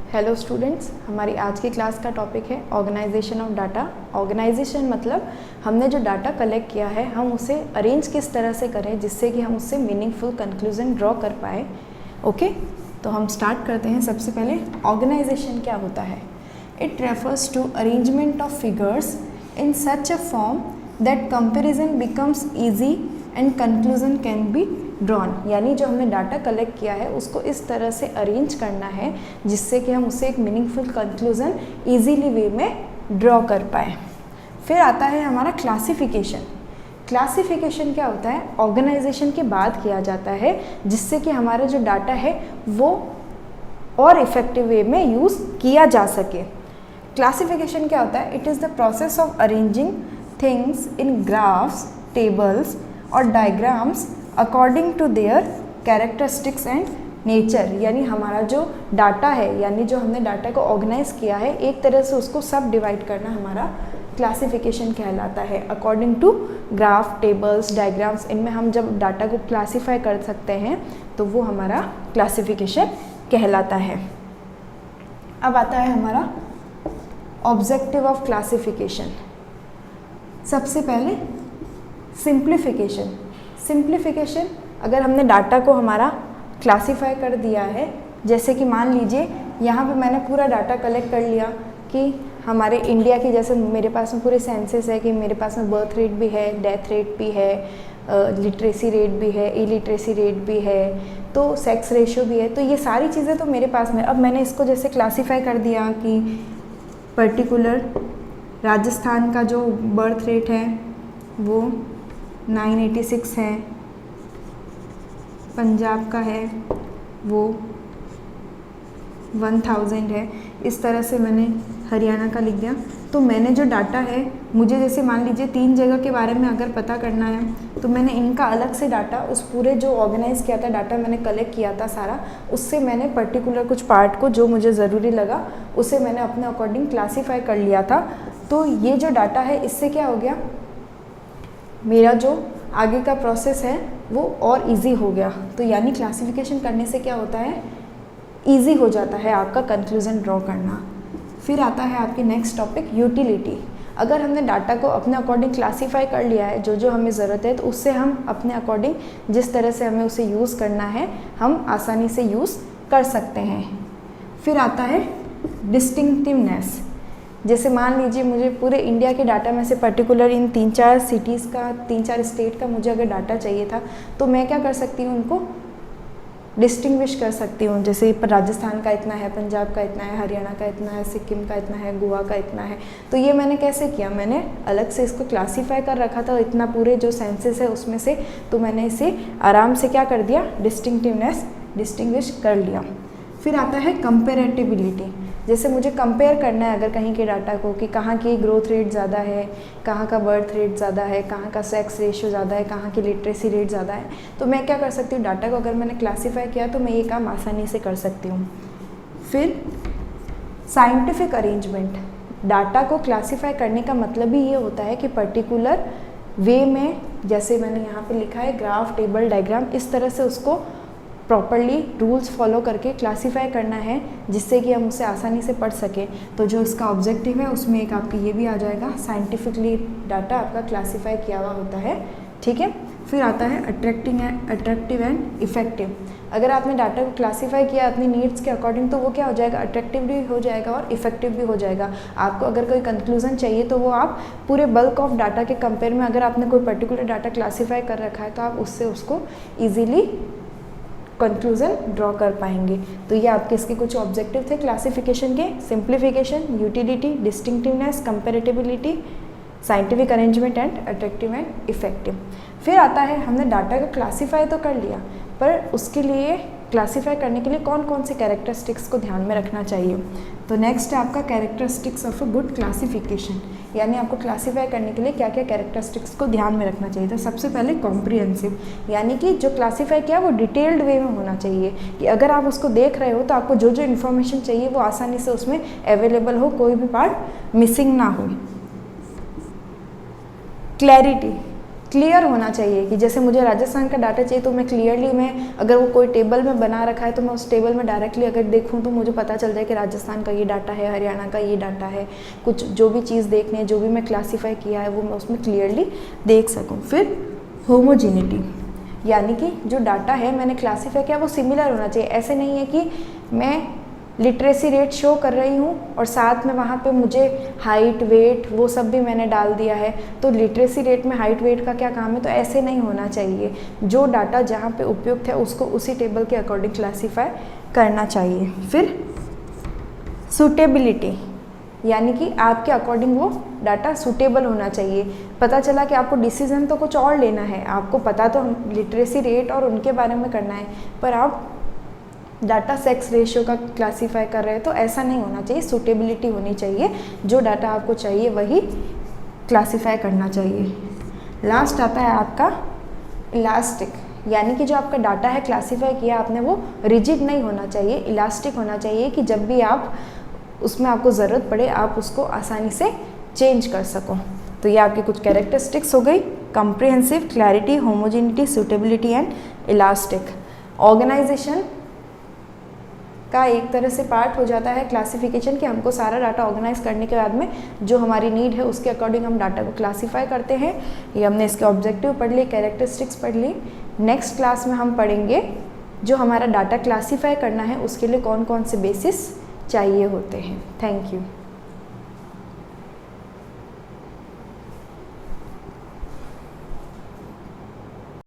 Hello students, हमारी आज की क्लास का टॉपिक है ऑर्गेनाइजेशन ऑफ डाटा। ऑर्गेनाइजेशन मतलब हमने जो डाटा कलेक्ट किया है हम उसे अरेंज किस तरह से करें जिससे कि हम उससे मीनिंगफुल कंक्लूजन ड्रॉ कर पाए। ओके, तो हम स्टार्ट करते हैं। सबसे पहले ऑर्गेनाइजेशन क्या होता है? It refers to arrangement of figures in such a form that comparison becomes easy and conclusion can be drawn. यानी जो हमने डाटा कलेक्ट किया है उसको इस तरह से अरेंज करना है जिससे कि हम उससे एक मीनिंगफुल कंक्लूजन ईजीली वे में ड्रॉ कर पाए। फिर आता है हमारा क्लासिफिकेशन। क्लासिफिकेशन क्या होता है? ऑर्गेनाइजेशन के बाद किया जाता है जिससे कि हमारा जो डाटा है वो और इफेक्टिव वे में यूज़ किया जा सके। क्लासिफिकेशन क्या होता है? It is the process of arranging things in graphs, tables और diagrams according to their characteristics and nature. यानी हमारा जो डाटा है, यानी जो हमने डाटा को ऑर्गेनाइज किया है, एक तरह से उसको सब डिवाइड करना हमारा क्लासिफिकेशन कहलाता है। According to graph, tables, diagrams, इनमें हम जब डाटा को क्लासीफाई कर सकते हैं तो वो हमारा क्लासिफिकेशन कहलाता है। अब आता है हमारा ऑब्जेक्टिव ऑफ क्लासिफिकेशन। सबसे पहले सिंप्लीफिकेशन। सिंप्लीफिकेशन, अगर हमने डाटा को हमारा क्लासीफाई कर दिया है, जैसे कि मान लीजिए यहाँ पे मैंने पूरा डाटा कलेक्ट कर लिया कि हमारे इंडिया की, जैसे मेरे पास में पूरे सेंसेस है कि मेरे पास में बर्थ रेट भी है, डेथ रेट भी है, लिटरेसी रेट भी है, इलिटरेसी रेट भी है, तो सेक्स रेशियो भी है, तो ये सारी चीज़ें तो मेरे पास में। अब मैंने इसको जैसे क्लासीफाई कर दिया कि पर्टिकुलर राजस्थान का जो बर्थ रेट है वो 986 है, पंजाब का है वो 1000 है, इस तरह से मैंने हरियाणा का लिख दिया। तो मैंने जो डाटा है, मुझे जैसे मान लीजिए 3 जगह के बारे में अगर पता करना है तो मैंने इनका अलग से डाटा, उस पूरे जो ऑर्गेनाइज किया था डाटा मैंने कलेक्ट किया था सारा, उससे मैंने पर्टिकुलर कुछ पार्ट को जो मुझे ज़रूरी लगा उसे मैंने अपने अकॉर्डिंग क्लासीफाई कर लिया था। तो ये जो डाटा है इससे क्या हो गया, मेरा जो आगे का प्रोसेस है वो और इजी हो गया। तो यानी क्लासिफिकेशन करने से क्या होता है, इजी हो जाता है आपका कंक्लूजन ड्रॉ करना। फिर आता है आपकी नेक्स्ट टॉपिक, यूटिलिटी। अगर हमने डाटा को अपने अकॉर्डिंग क्लासीफाई कर लिया है, जो जो हमें ज़रूरत है, तो उससे हम अपने अकॉर्डिंग जिस तरह से हमें उसे यूज़ करना है हम आसानी से यूज़ कर सकते हैं। फिर आता है डिस्टिंक्टिवनेस। जैसे मान लीजिए मुझे पूरे इंडिया के डाटा में से पर्टिकुलर इन 3-4 सिटीज़ का, 3-4 स्टेट का मुझे अगर डाटा चाहिए था, तो मैं क्या कर सकती हूँ, उनको डिस्टिंग्विश कर सकती हूँ। जैसे राजस्थान का इतना है, पंजाब का इतना है, हरियाणा का इतना है, सिक्किम का इतना है, गोवा का इतना है। तो ये मैंने कैसे किया, मैंने अलग से इसको क्लासीफाई कर रखा था इतना पूरे जो सेंसेस है उसमें से, तो मैंने इसे आराम से क्या कर दिया, डिस्टिंक्टिवनेस, डिस्टिंग्विश कर लिया। फिर आता है कंपेरेटिबिलिटी। जैसे मुझे कंपेयर करना है अगर कहीं के डाटा को कि कहाँ की ग्रोथ रेट ज़्यादा है, कहाँ का बर्थ रेट ज़्यादा है, कहाँ का सेक्स रेशियो ज़्यादा है, कहाँ की लिटरेसी रेट ज़्यादा है, तो मैं क्या कर सकती हूँ, डाटा को अगर मैंने क्लासीफाई किया तो मैं ये काम आसानी से कर सकती हूँ। फिर साइंटिफिक अरेंजमेंट। डाटा को क्लासीफाई करने का मतलब ही ये होता है कि पर्टिकुलर वे में, जैसे मैंने यहाँ पर लिखा है ग्राफ, टेबल, डायग्राम, इस तरह से उसको प्रॉपरली रूल्स फॉलो करके क्लासीफाई करना है जिससे कि हम उसे आसानी से पढ़ सकें। तो जो इसका ऑब्जेक्टिव है उसमें एक आपकी ये भी आ जाएगा, साइंटिफिकली डाटा आपका क्लासीफाई किया हुआ होता है। ठीक है। फिर आता है अट्रैक्टिव एंड इफेक्टिव। अगर आपने डाटा को क्लासीफाई किया अपनी नीड्स के अकॉर्डिंग तो वो क्या हो जाएगा, अट्रैक्टिव भी हो जाएगा और इफेक्टिव भी हो जाएगा। आपको अगर कोई कंक्लूजन चाहिए तो वो आप पूरे बल्क ऑफ डाटा के कंपेयर में, अगर आपने कोई पर्टिकुलर डाटा क्लासीफाई कर रखा है तो आप उससे उसको ईजीली कंक्लूजन ड्रॉ कर पाएंगे। तो ये आपके इसके कुछ ऑब्जेक्टिव थे क्लासिफिकेशन के, simplification, utility, distinctiveness, comparability, scientific arrangement and attractive and effective. फिर आता है हमने डाटा को क्लासीफाई तो कर लिया, पर उसके लिए क्लासीफाई करने के लिए कौन कौन से कैरेक्टरिस्टिक्स को ध्यान में रखना चाहिए। तो नेक्स्ट है आपका characteristics of a good classification, यानी आपको क्लासीफाई करने के लिए क्या क्या कैरेक्टरिस्टिक्स को ध्यान में रखना चाहिए। तो सबसे पहले कॉम्प्रिहेंसिव, यानी कि जो क्लासीफाई किया वो डिटेल्ड वे में होना चाहिए कि अगर आप उसको देख रहे हो तो आपको जो जो इन्फॉर्मेशन चाहिए वो आसानी से उसमें अवेलेबल हो, कोई भी पार्ट मिसिंग ना हो। क्लैरिटी, क्लियर होना चाहिए कि जैसे मुझे राजस्थान का डाटा चाहिए तो मैं क्लियरली, मैं अगर वो कोई टेबल में बना रखा है तो मैं उस टेबल में डायरेक्टली अगर देखूँ तो मुझे पता चल जाए कि राजस्थान का ये डाटा है, हरियाणा का ये डाटा है, कुछ जो भी चीज़ देखनी है, जो भी मैं क्लासीफाई किया है वो मैं उसमें क्लियरली देख सकूँ। फिर होमोजेनिटी, यानी कि जो डाटा है मैंने क्लासीफाई किया वो सिमिलर होना चाहिए। ऐसे नहीं है कि मैं लिटरेसी रेट शो कर रही हूँ और साथ में वहाँ पे मुझे हाइट, वेट वो सब भी मैंने डाल दिया है, तो लिटरेसी रेट में हाइट वेट का क्या काम है, तो ऐसे नहीं होना चाहिए। जो डाटा जहाँ पे उपयुक्त है उसको उसी टेबल के अकॉर्डिंग क्लासीफाई करना चाहिए। फिर सूटेबिलिटी, यानी कि आपके अकॉर्डिंग वो डाटा सूटेबल होना चाहिए। पता चला कि आपको डिसीजन तो कुछ और लेना है, आपको पता तो लिटरेसी रेट और उनके बारे में करना है, पर आप डाटा सेक्स रेशियो का क्लासीफाई कर रहे हैं, तो ऐसा नहीं होना चाहिए। सूटेबिलिटी होनी चाहिए, जो डाटा आपको चाहिए वही क्लासीफाई करना चाहिए। लास्ट आता है आपका इलास्टिक, यानी कि जो आपका डाटा है क्लासीफाई किया आपने वो रिजिड नहीं होना चाहिए, इलास्टिक होना चाहिए कि जब भी आप उसमें आपको ज़रूरत पड़े आप उसको आसानी से चेंज कर सको। तो ये आपकी कुछ कैरेक्टरिस्टिक्स हो गई, comprehensive, clarity, homogeneity, suitability and elastic. Organisation का एक तरह से पार्ट हो जाता है क्लासिफिकेशन, कि हमको सारा डाटा ऑर्गेनाइज करने के बाद में जो हमारी नीड है उसके अकॉर्डिंग हम डाटा को क्लासीफाई करते हैं। ये हमने इसके ऑब्जेक्टिव पढ़ लिए, कैरेक्टरिस्टिक्स पढ़ ली। नेक्स्ट क्लास में हम पढ़ेंगे जो हमारा डाटा क्लासीफाई करना है उसके लिए कौन कौन से बेसिस चाहिए होते हैं। Thank you.